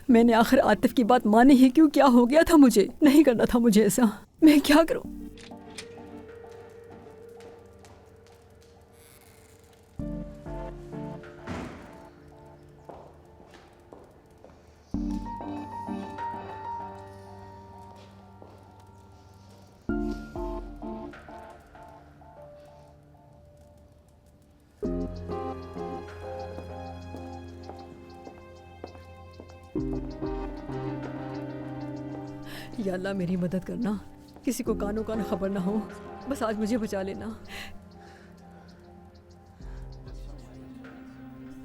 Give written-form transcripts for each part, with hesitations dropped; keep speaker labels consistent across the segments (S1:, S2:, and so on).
S1: मैंने आखिर आतिफ की बात मानी ही क्यों? क्या हो गया था? मुझे नहीं करना था मुझे ऐसा। मैं क्या करूं? या अल्लाह मेरी मदद करना, किसी को कानो कान खबर ना हो, बस आज मुझे बचा लेना।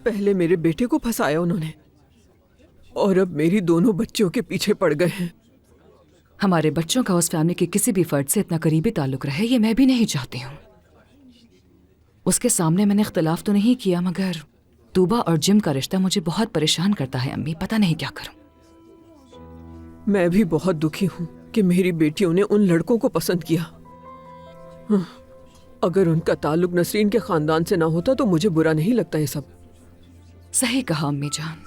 S2: पहले मेरे बेटे को फंसाया उन्होंने और अब मेरी दोनों बच्चियों के पीछे पड़ गए हैं।
S3: हमारे बच्चों का उस फैमिली के किसी भी फर्द से इतना करीबी ताल्लुक रहे, ये मैं भी नहीं चाहती हूँ। उसके सामने मैंने इख्तिलाफ तो नहीं किया, मगर तूबा और जिम का रिश्ता मुझे बहुत परेशान करता है अम्मी, पता नहीं क्या करूं।
S2: मैं भी बहुत दुखी हूँ कि मेरी बेटियों ने उन लड़कों को पसंद किया। अगर उनका ताल्लुक नसरीन के खानदान से ना होता तो मुझे बुरा नहीं लगता ये सब।
S3: सही कहा अम्मी जान।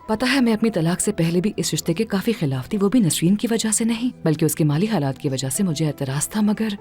S3: पता है मैं अपनी तलाक से पहले भी इस रिश्ते के काफी खिलाफ थी, वो भी नसरीन की वजह से नहीं बल्कि उसके माली हालात की वजह से मुझे एतराज था, मगर